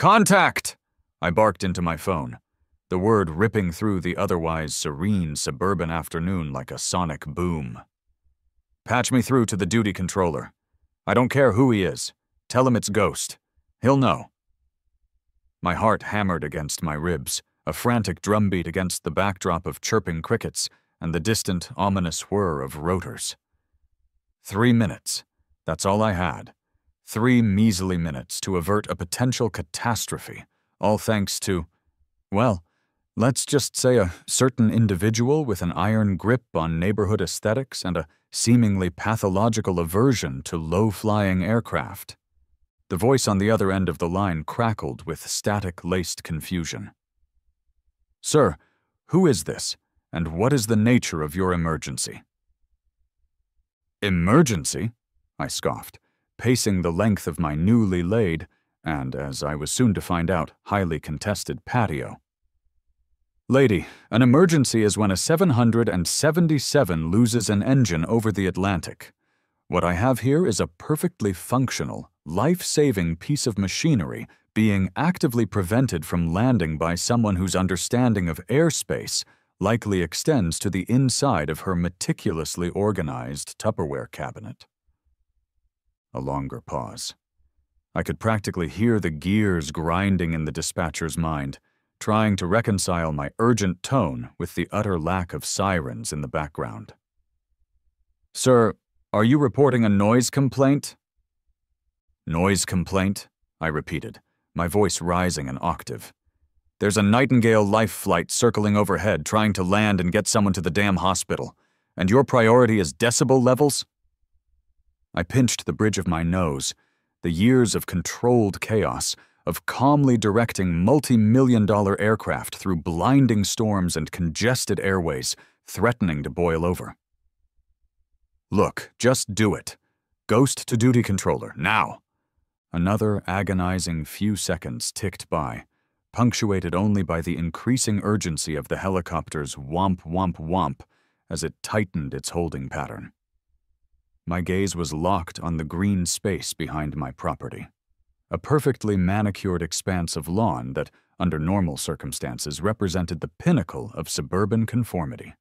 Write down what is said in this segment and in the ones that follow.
Contact! I barked into my phone, the word ripping through the otherwise serene suburban afternoon like a sonic boom. Patch me through to the duty controller. I don't care who he is. Tell him it's Ghost. He'll know. My heart hammered against my ribs, a frantic drumbeat against the backdrop of chirping crickets and the distant, ominous whir of rotors. 3 minutes. That's all I had. 3 measly minutes to avert a potential catastrophe, all thanks to, well, let's just say a certain individual with an iron grip on neighborhood aesthetics and a seemingly pathological aversion to low-flying aircraft. The voice on the other end of the line crackled with static-laced confusion. Sir, who is this, and what is the nature of your emergency? Emergency? I scoffed, pacing the length of my newly laid, and, as I was soon to find out, highly contested patio. Lady, an emergency is when a 777 loses an engine over the Atlantic. What I have here is a perfectly functional, life-saving piece of machinery being actively prevented from landing by someone whose understanding of airspace likely extends to the inside of her meticulously organized Tupperware cabinet. A longer pause. I could practically hear the gears grinding in the dispatcher's mind, trying to reconcile my urgent tone with the utter lack of sirens in the background. Sir, are you reporting a noise complaint? Noise complaint? I repeated, my voice rising an octave. There's a Nightingale Life flight circling overhead trying to land and get someone to the damn hospital, and your priority is decibel levels? I pinched the bridge of my nose, the years of controlled chaos, of calmly directing multi-million-dollar aircraft through blinding storms and congested airways, threatening to boil over. Look, just do it. Ghost to duty controller, now. Another agonizing few seconds ticked by, punctuated only by the increasing urgency of the helicopter's whomp whomp whomp as it tightened its holding pattern. My gaze was locked on the green space behind my property, a perfectly manicured expanse of lawn that, under normal circumstances, represented the pinnacle of suburban conformity.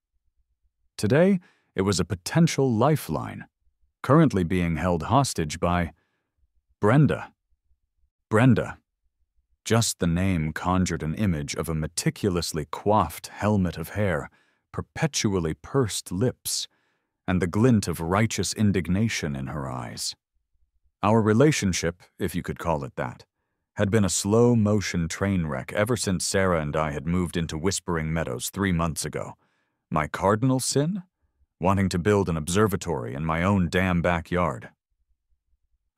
Today, it was a potential lifeline, currently being held hostage by Brenda. Brenda. Just the name conjured an image of a meticulously coiffed helmet of hair, perpetually pursed lips, and the glint of righteous indignation in her eyes. Our relationship, if you could call it that, had been a slow-motion train wreck ever since Sarah and I had moved into Whispering Meadows 3 months ago. My cardinal sin? Wanting to build an observatory in my own damn backyard.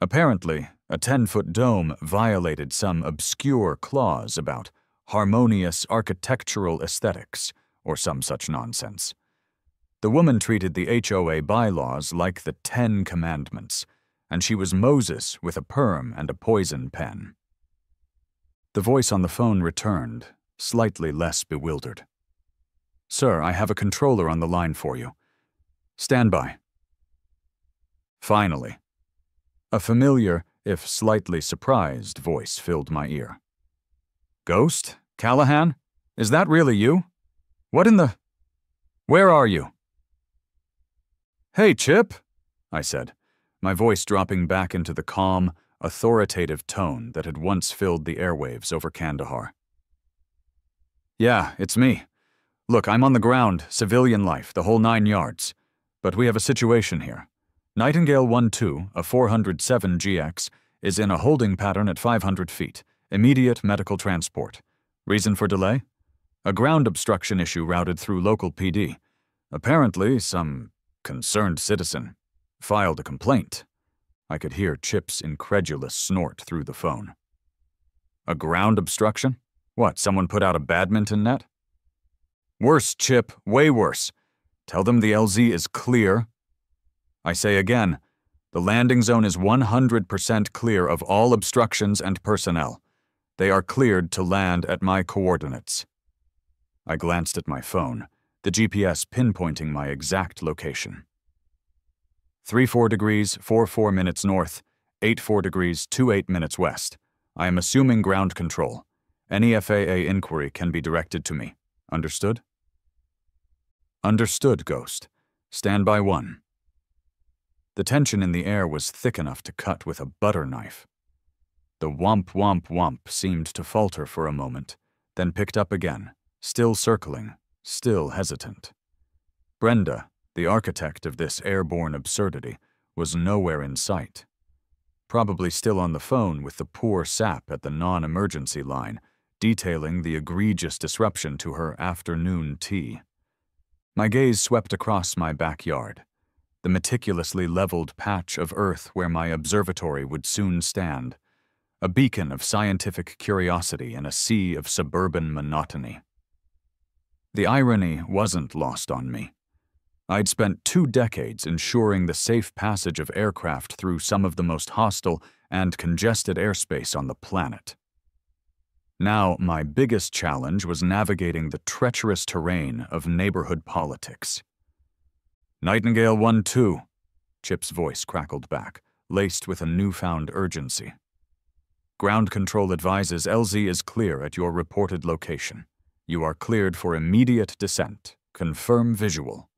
Apparently, a 10-foot dome violated some obscure clause about harmonious architectural aesthetics, or some such nonsense. The woman treated the HOA bylaws like the 10 Commandments, and she was Moses with a perm and a poison pen. The voice on the phone returned, slightly less bewildered. Sir, I have a controller on the line for you. Stand by. Finally. A familiar, if slightly surprised, voice filled my ear. Ghost? Callahan? Is that really you? What in the... Where are you? Hey, Chip, I said, my voice dropping back into the calm, authoritative tone that had once filled the airwaves over Kandahar. Yeah, it's me. Look, I'm on the ground, civilian life, the whole 9 yards. But we have a situation here. Nightingale 1-2, a 407 GX, is in a holding pattern at 500 feet. Immediate medical transport. Reason for delay? A ground obstruction issue routed through local PD. Apparently, some concerned citizen filed a complaint. I could hear Chip's incredulous snort through the phone. A ground obstruction? What, someone put out a badminton net? Worse, Chip, way worse. Tell them the LZ is clear. I say again, the landing zone is 100% clear of all obstructions and personnel. They are cleared to land at my coordinates. I glanced at my phone, the GPS pinpointing my exact location. 34 degrees, 44 minutes north, 84 degrees, 28 minutes west. I am assuming ground control. Any FAA inquiry can be directed to me. Understood? Understood, Ghost. Stand by 1. The tension in the air was thick enough to cut with a butter knife. The whomp whomp whomp seemed to falter for a moment, then picked up again, still circling, still hesitant. Brenda, the architect of this airborne absurdity, was nowhere in sight. Probably still on the phone with the poor sap at the non-emergency line, detailing the egregious disruption to her afternoon tea. My gaze swept across my backyard, the meticulously leveled patch of earth where my observatory would soon stand, a beacon of scientific curiosity in a sea of suburban monotony. The irony wasn't lost on me. I'd spent 2 decades ensuring the safe passage of aircraft through some of the most hostile and congested airspace on the planet. Now, my biggest challenge was navigating the treacherous terrain of neighborhood politics. Nightingale 1-2, Chip's voice crackled back, laced with a newfound urgency. Ground control advises LZ is clear at your reported location. You are cleared for immediate descent. Confirm visual.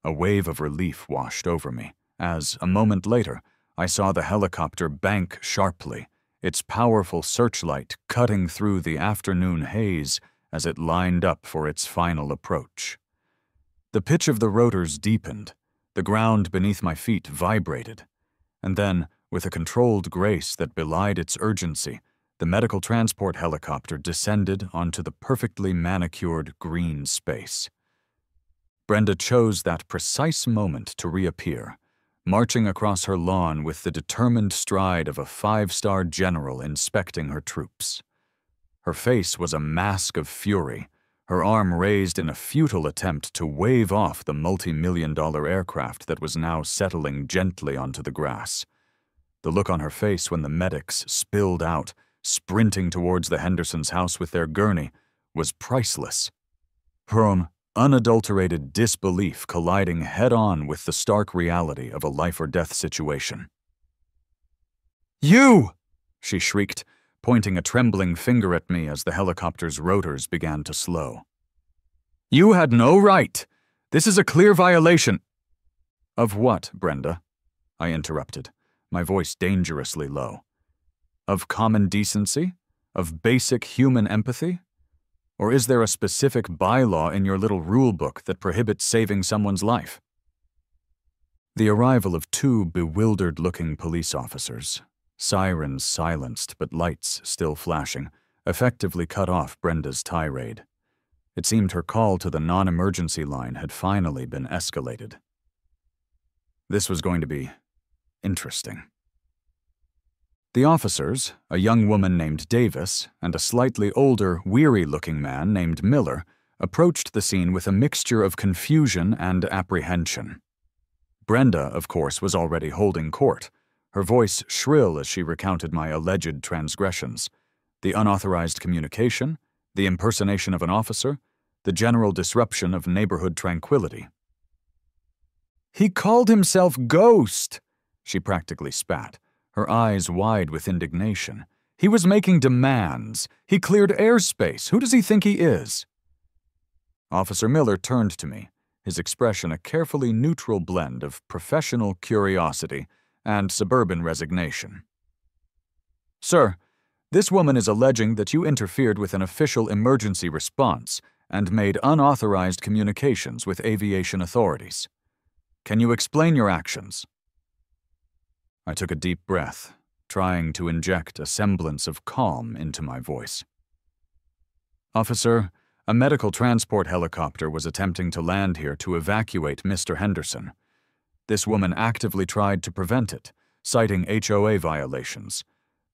A wave of relief washed over me as, a moment later, I saw the helicopter bank sharply, its powerful searchlight cutting through the afternoon haze as it lined up for its final approach. The pitch of the rotors deepened, the ground beneath my feet vibrated, and then, with a controlled grace that belied its urgency, the medical transport helicopter descended onto the perfectly manicured green space. Brenda chose that precise moment to reappear, marching across her lawn with the determined stride of a 5-star general inspecting her troops. Her face was a mask of fury, her arm raised in a futile attempt to wave off the multi-million-dollar aircraft that was now settling gently onto the grass. The look on her face when the medics spilled out, sprinting towards the Hendersons' house with their gurney, was priceless. Her unadulterated disbelief colliding head-on with the stark reality of a life-or-death situation. "You!" she shrieked, pointing a trembling finger at me as the helicopter's rotors began to slow. "You had no right! This is a clear violation—" "Of what, Brenda?" I interrupted, my voice dangerously low. "Of common decency? Of basic human empathy? Or is there a specific bylaw in your little rule book that prohibits saving someone's life?" The arrival of 2 bewildered-looking police officers, sirens silenced but lights still flashing, effectively cut off Brenda's tirade. It seemed her call to the non-emergency line had finally been escalated. This was going to be interesting. The officers, a young woman named Davis and a slightly older, weary-looking man named Miller, approached the scene with a mixture of confusion and apprehension. Brenda, of course, was already holding court, her voice shrill as she recounted my alleged transgressions, the unauthorized communication, the impersonation of an officer, the general disruption of neighborhood tranquility. "He called himself Ghost," she practically spat, her eyes wide with indignation. "He was making demands. He cleared airspace. Who does he think he is?" Officer Miller turned to me, his expression a carefully neutral blend of professional curiosity and suburban resignation. "Sir, this woman is alleging that you interfered with an official emergency response and made unauthorized communications with aviation authorities. Can you explain your actions?" I took a deep breath, trying to inject a semblance of calm into my voice. "Officer, a medical transport helicopter was attempting to land here to evacuate Mr. Henderson. This woman actively tried to prevent it, citing HOA violations.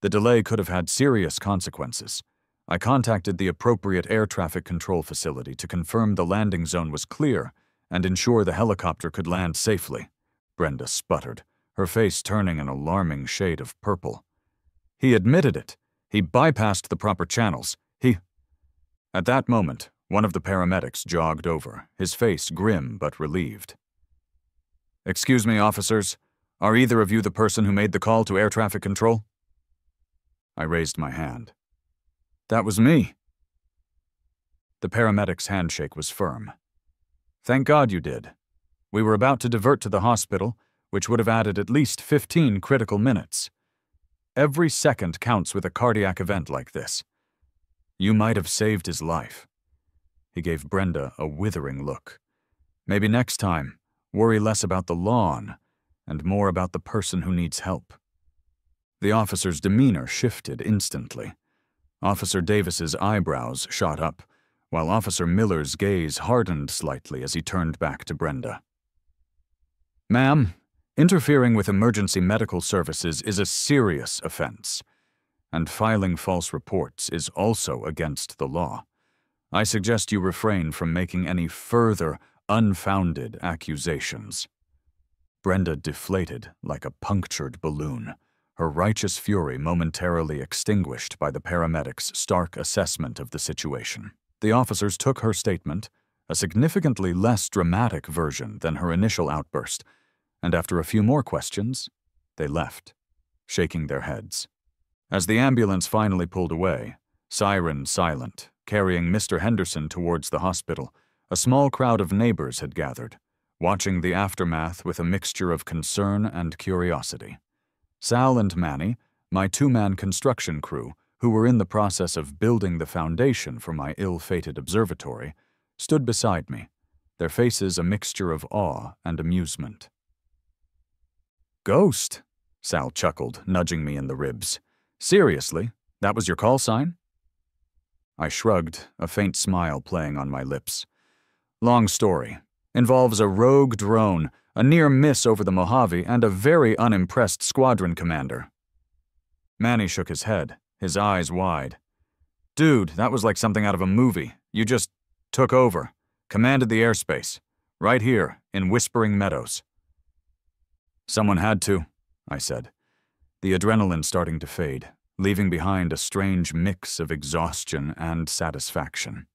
The delay could have had serious consequences. I contacted the appropriate air traffic control facility to confirm the landing zone was clear and ensure the helicopter could land safely," Brenda sputtered, her face turning an alarming shade of purple. "He admitted it. He bypassed the proper channels. At that moment, one of the paramedics jogged over, his face grim but relieved. "Excuse me, officers. Are either of you the person who made the call to air traffic control?" I raised my hand. That was me. The paramedic's handshake was firm. Thank God you did. We were about to divert to the hospital, which would have added at least 15 critical minutes. Every second counts with a cardiac event like this. You might have saved his life. He gave Brenda a withering look. Maybe next time, worry less about the lawn and more about the person who needs help. The officer's demeanor shifted instantly. Officer Davis's eyebrows shot up, while Officer Miller's gaze hardened slightly as he turned back to Brenda. Ma'am, interfering with emergency medical services is a serious offense, and filing false reports is also against the law. I suggest you refrain from making any further unfounded accusations. Brenda deflated like a punctured balloon, her righteous fury momentarily extinguished by the paramedic's stark assessment of the situation. The officers took her statement, a significantly less dramatic version than her initial outburst, and after a few more questions, they left, shaking their heads. As the ambulance finally pulled away, siren silent, carrying Mr. Henderson towards the hospital, a small crowd of neighbors had gathered, watching the aftermath with a mixture of concern and curiosity. Sal and Manny, my two-man construction crew, who were in the process of building the foundation for my ill-fated observatory, stood beside me, their faces a mixture of awe and amusement. Ghost, Sal chuckled, nudging me in the ribs. Seriously, that was your call sign? I shrugged, a faint smile playing on my lips. Long story. Involves a rogue drone, a near miss over the Mojave, and a very unimpressed squadron commander. Manny shook his head, his eyes wide. Dude, that was like something out of a movie. You just took over, commanded the airspace, right here in Whispering Meadows. Someone had to, I said, the adrenaline starting to fade, leaving behind a strange mix of exhaustion and satisfaction.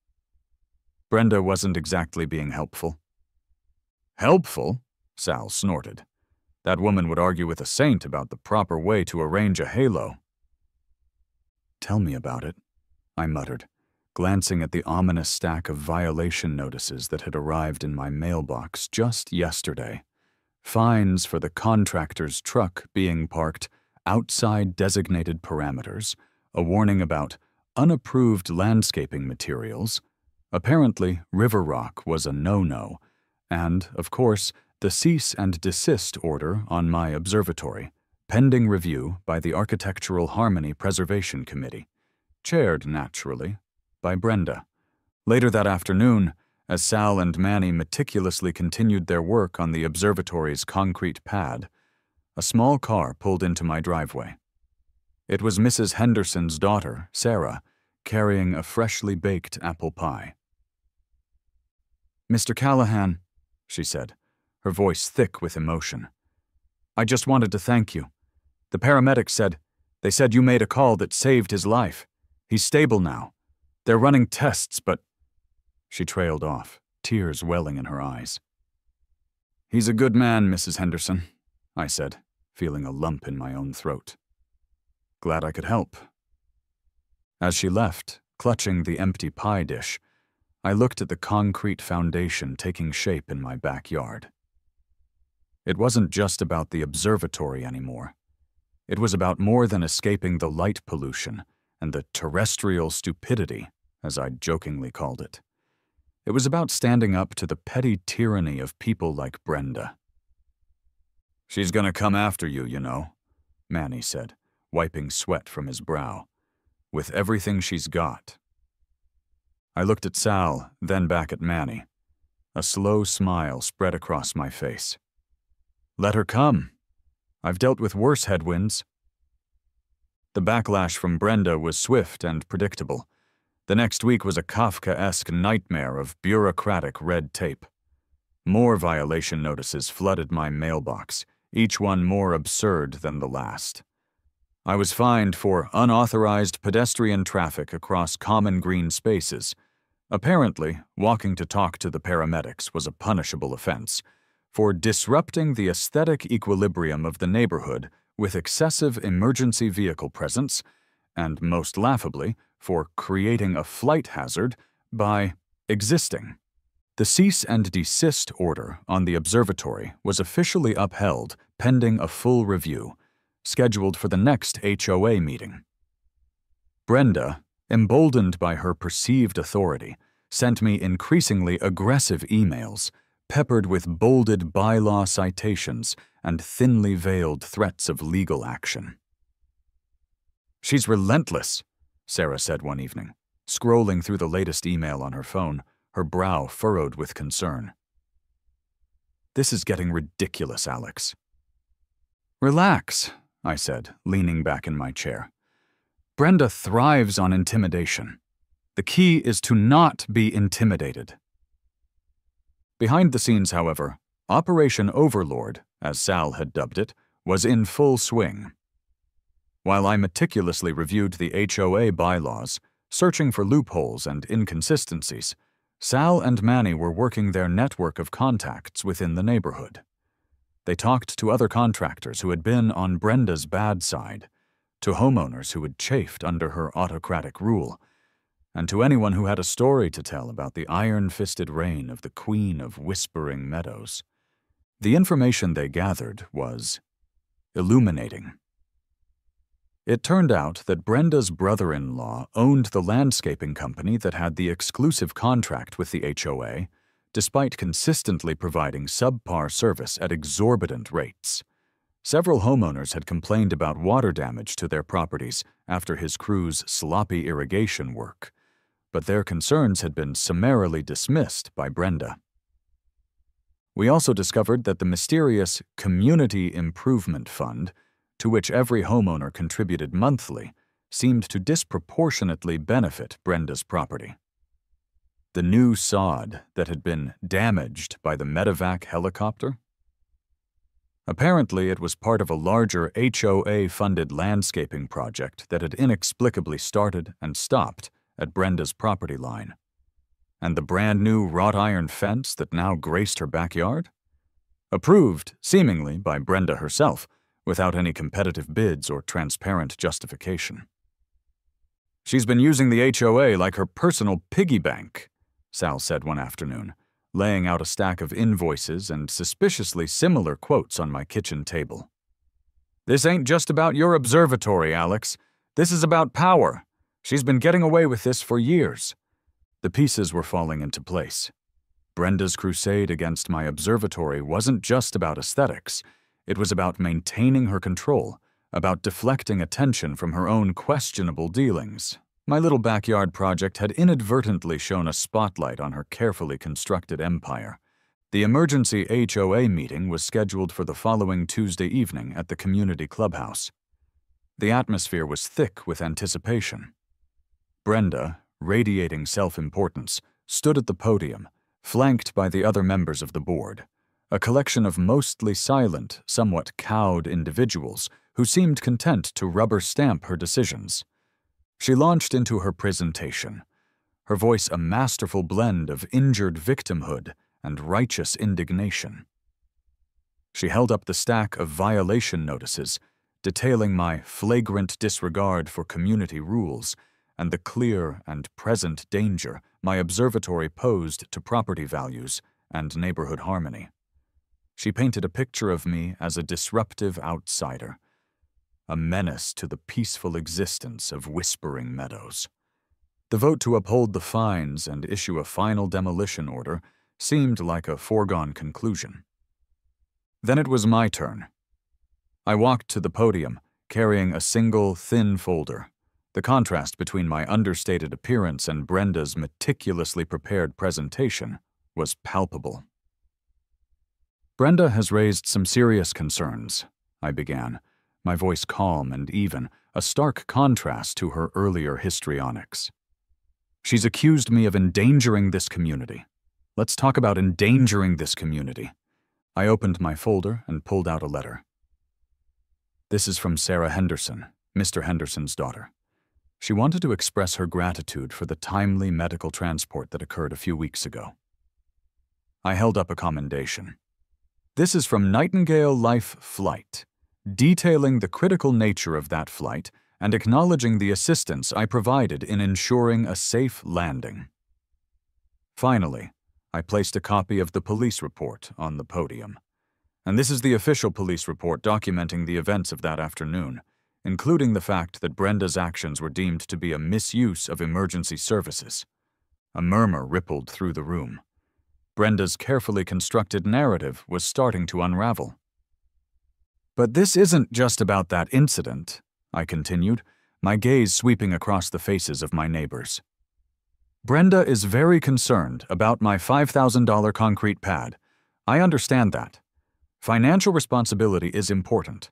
Brenda wasn't exactly being helpful. Helpful? Sal snorted. That woman would argue with a saint about the proper way to arrange a halo. Tell me about it, I muttered, glancing at the ominous stack of violation notices that had arrived in my mailbox just yesterday. Fines for the contractor's truck being parked outside designated parameters, a warning about unapproved landscaping materials. Apparently, river rock was a no-no, and, of course, the cease and desist order on my observatory, pending review by the Architectural Harmony Preservation Committee, chaired, naturally, by Brenda. Later that afternoon, as Sal and Manny meticulously continued their work on the observatory's concrete pad, a small car pulled into my driveway. It was Mrs. Henderson's daughter, Sarah, carrying a freshly baked apple pie. Mr. Callahan, she said, her voice thick with emotion. I just wanted to thank you. The paramedics said you made a call that saved his life. He's stable now. They're running tests, but... She trailed off, tears welling in her eyes. He's a good man, Mrs. Henderson, I said, feeling a lump in my own throat. Glad I could help. As she left, clutching the empty pie dish, I looked at the concrete foundation taking shape in my backyard. It wasn't just about the observatory anymore. It was about more than escaping the light pollution and the terrestrial stupidity, as I jokingly called it. It was about standing up to the petty tyranny of people like Brenda. She's gonna come after you, you know, Manny said, wiping sweat from his brow. With everything she's got. I looked at Sal, then back at Manny. A slow smile spread across my face. Let her come. I've dealt with worse headwinds. The backlash from Brenda was swift and predictable. The next week was a Kafkaesque nightmare of bureaucratic red tape. More violation notices flooded my mailbox, each one more absurd than the last. I was fined for unauthorized pedestrian traffic across common green spaces. Apparently, walking to talk to the paramedics was a punishable offense, for disrupting the aesthetic equilibrium of the neighborhood with excessive emergency vehicle presence, and most laughably, for creating a flight hazard by existing. The cease and desist order on the observatory was officially upheld pending a full review, scheduled for the next HOA meeting. Brenda, emboldened by her perceived authority, sent me increasingly aggressive emails, peppered with bolded bylaw citations and thinly veiled threats of legal action. "She's relentless," Sarah said one evening, scrolling through the latest email on her phone, her brow furrowed with concern. "This is getting ridiculous, Alex." "Relax," I said, leaning back in my chair. "Brenda thrives on intimidation. The key is to not be intimidated." Behind the scenes, however, Operation Overlord, as Sal had dubbed it, was in full swing. While I meticulously reviewed the HOA bylaws, searching for loopholes and inconsistencies, Sal and Manny were working their network of contacts within the neighborhood. They talked to other contractors who had been on Brenda's bad side, to homeowners who had chafed under her autocratic rule, and to anyone who had a story to tell about the iron-fisted reign of the Queen of Whispering Meadows. The information they gathered was illuminating. It turned out that Brenda's brother-in-law owned the landscaping company that had the exclusive contract with the HOA, despite consistently providing subpar service at exorbitant rates. Several homeowners had complained about water damage to their properties after his crew's sloppy irrigation work, but their concerns had been summarily dismissed by Brenda. We also discovered that the mysterious Community Improvement Fund, to which every homeowner contributed monthly, seemed to disproportionately benefit Brenda's property. The new sod that had been damaged by the medevac helicopter? Apparently, it was part of a larger HOA-funded landscaping project that had inexplicably started and stopped at Brenda's property line. And the brand-new wrought iron fence that now graced her backyard? Approved, seemingly, by Brenda herself, without any competitive bids or transparent justification. "She's been using the HOA like her personal piggy bank," Sal said one afternoon, laying out a stack of invoices and suspiciously similar quotes on my kitchen table. "This ain't just about your observatory, Alex. This is about power. She's been getting away with this for years." The pieces were falling into place. Brenda's crusade against my observatory wasn't just about aesthetics. It was about maintaining her control, about deflecting attention from her own questionable dealings. My little backyard project had inadvertently shone a spotlight on her carefully constructed empire. The emergency HOA meeting was scheduled for the following Tuesday evening at the community clubhouse. The atmosphere was thick with anticipation. Brenda, radiating self-importance, stood at the podium, flanked by the other members of the board, a collection of mostly silent, somewhat cowed individuals who seemed content to rubber stamp her decisions. She launched into her presentation, her voice a masterful blend of injured victimhood and righteous indignation. She held up the stack of violation notices, detailing my flagrant disregard for community rules and the clear and present danger my observatory posed to property values and neighborhood harmony. She painted a picture of me as a disruptive outsider, a menace to the peaceful existence of Whispering Meadows. The vote to uphold the fines and issue a final demolition order seemed like a foregone conclusion. Then it was my turn. I walked to the podium, carrying a single, thin folder. The contrast between my understated appearance and Brenda's meticulously prepared presentation was palpable. "Brenda has raised some serious concerns," I began, my voice calm and even, a stark contrast to her earlier histrionics. "She's accused me of endangering this community. Let's talk about endangering this community." I opened my folder and pulled out a letter. "This is from Sarah Henderson, Mr. Henderson's daughter. She wanted to express her gratitude for the timely medical transport that occurred a few weeks ago." I held up a commendation. "This is from Nightingale Life Flight, detailing the critical nature of that flight and acknowledging the assistance I provided in ensuring a safe landing. Finally, I placed a copy of the police report on the podium. And this is the official police report documenting the events of that afternoon, including the fact that Brenda's actions were deemed to be a misuse of emergency services. A murmur rippled through the room. Brenda's carefully constructed narrative was starting to unravel. "But this isn't just about that incident," I continued, my gaze sweeping across the faces of my neighbors. "Brenda is very concerned about my $5,000 concrete pad. I understand that. Financial responsibility is important,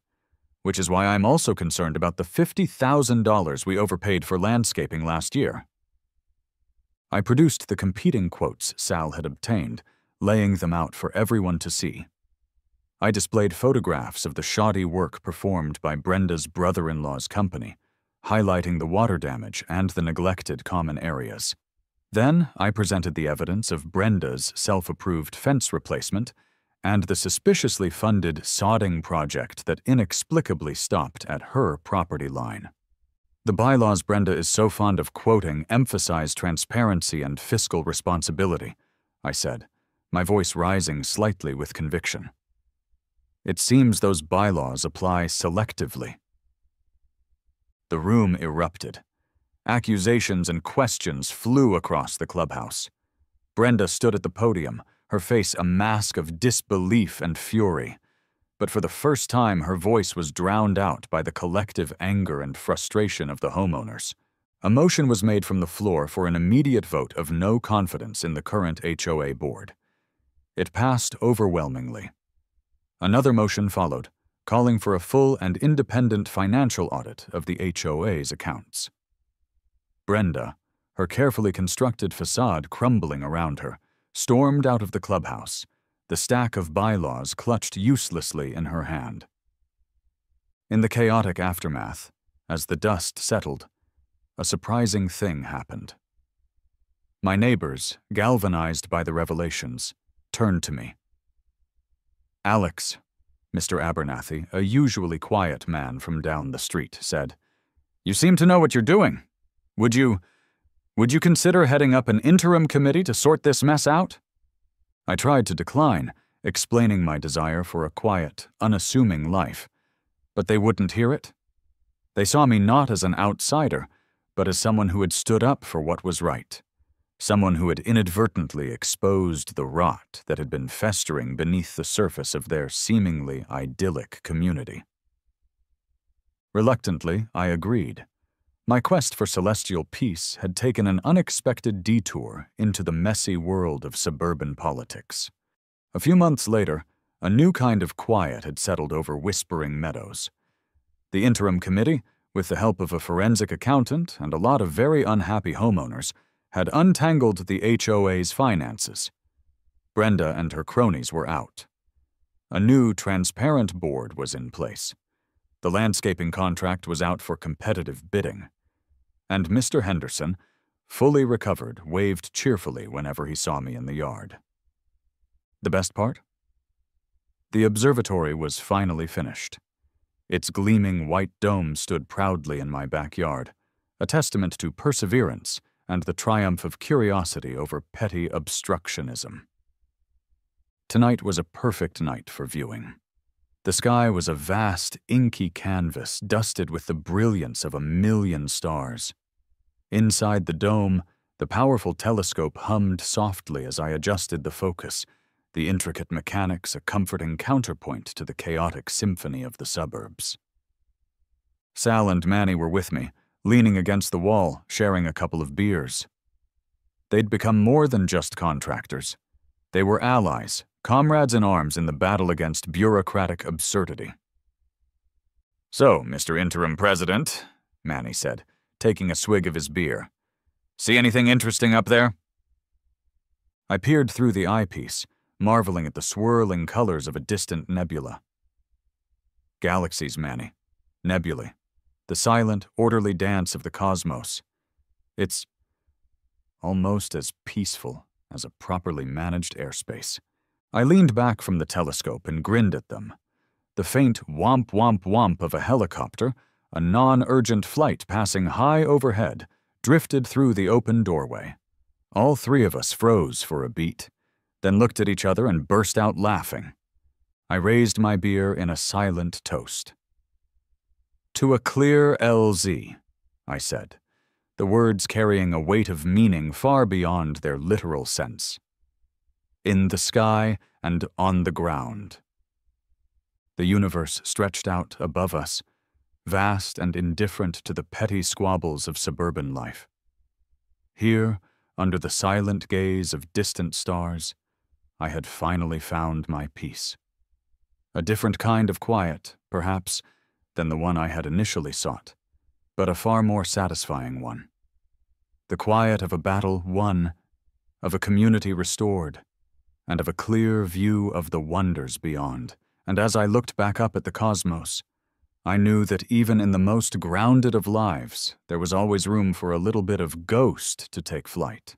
which is why I'm also concerned about the $50,000 we overpaid for landscaping last year." I produced the competing quotes Sal had obtained, laying them out for everyone to see. I displayed photographs of the shoddy work performed by Brenda's brother-in-law's company, highlighting the water damage and the neglected common areas. Then I presented the evidence of Brenda's self-approved fence replacement and the suspiciously funded sodding project that inexplicably stopped at her property line. The bylaws Brenda is so fond of quoting emphasize transparency and fiscal responsibility, I said, my voice rising slightly with conviction. It seems those bylaws apply selectively. The room erupted. Accusations and questions flew across the clubhouse. Brenda stood at the podium, her face a mask of disbelief and fury. But for the first time, her voice was drowned out by the collective anger and frustration of the homeowners. A motion was made from the floor for an immediate vote of no confidence in the current HOA board. It passed overwhelmingly. Another motion followed, calling for a full and independent financial audit of the HOA's accounts. Brenda, her carefully constructed facade crumbling around her, stormed out of the clubhouse, the stack of bylaws clutched uselessly in her hand. In the chaotic aftermath, as the dust settled, a surprising thing happened. My neighbors, galvanized by the revelations, turned to me. "Alex," Mr. Abernathy, a usually quiet man from down the street, said, "You seem to know what you're doing. Would you consider heading up an interim committee to sort this mess out?" I tried to decline, explaining my desire for a quiet, unassuming life, but they wouldn't hear it. They saw me not as an outsider, but as someone who had stood up for what was right, someone who had inadvertently exposed the rot that had been festering beneath the surface of their seemingly idyllic community. Reluctantly, I agreed. My quest for celestial peace had taken an unexpected detour into the messy world of suburban politics. A few months later, a new kind of quiet had settled over Whispering Meadows. The interim committee, with the help of a forensic accountant and a lot of very unhappy homeowners, had untangled the HOA's finances. Brenda and her cronies were out. A new, transparent board was in place. The landscaping contract was out for competitive bidding. And Mr. Henderson, fully recovered, waved cheerfully whenever he saw me in the yard. The best part? The observatory was finally finished. Its gleaming white dome stood proudly in my backyard, a testament to perseverance and the triumph of curiosity over petty obstructionism. Tonight was a perfect night for viewing. The sky was a vast, inky canvas dusted with the brilliance of 1,000,000 stars. Inside the dome, the powerful telescope hummed softly as I adjusted the focus, the intricate mechanics a comforting counterpoint to the chaotic symphony of the suburbs. Sal and Manny were with me, leaning against the wall, sharing a couple of beers. They'd become more than just contractors. They were allies, comrades in arms in the battle against bureaucratic absurdity. "So, Mr. Interim President," Manny said, taking a swig of his beer, "see anything interesting up there?" I peered through the eyepiece, marveling at the swirling colors of a distant nebula. Galaxies, Manny. Nebulae. The silent, orderly dance of the cosmos. It's almost as peaceful as a properly managed airspace. I leaned back from the telescope and grinned at them. The faint womp-womp-womp of a helicopter, a non-urgent flight passing high overhead, drifted through the open doorway. All three of us froze for a beat, then looked at each other and burst out laughing. I raised my beer in a silent toast. "To a clear LZ," I said, the words carrying a weight of meaning far beyond their literal sense. In the sky and on the ground. The universe stretched out above us, vast and indifferent to the petty squabbles of suburban life. Here, under the silent gaze of distant stars, I had finally found my peace. A different kind of quiet, perhaps, than the one I had initially sought, but a far more satisfying one. The quiet of a battle won, of a community restored, and of a clear view of the wonders beyond. And as I looked back up at the cosmos, I knew that even in the most grounded of lives, there was always room for a little bit of ghost to take flight.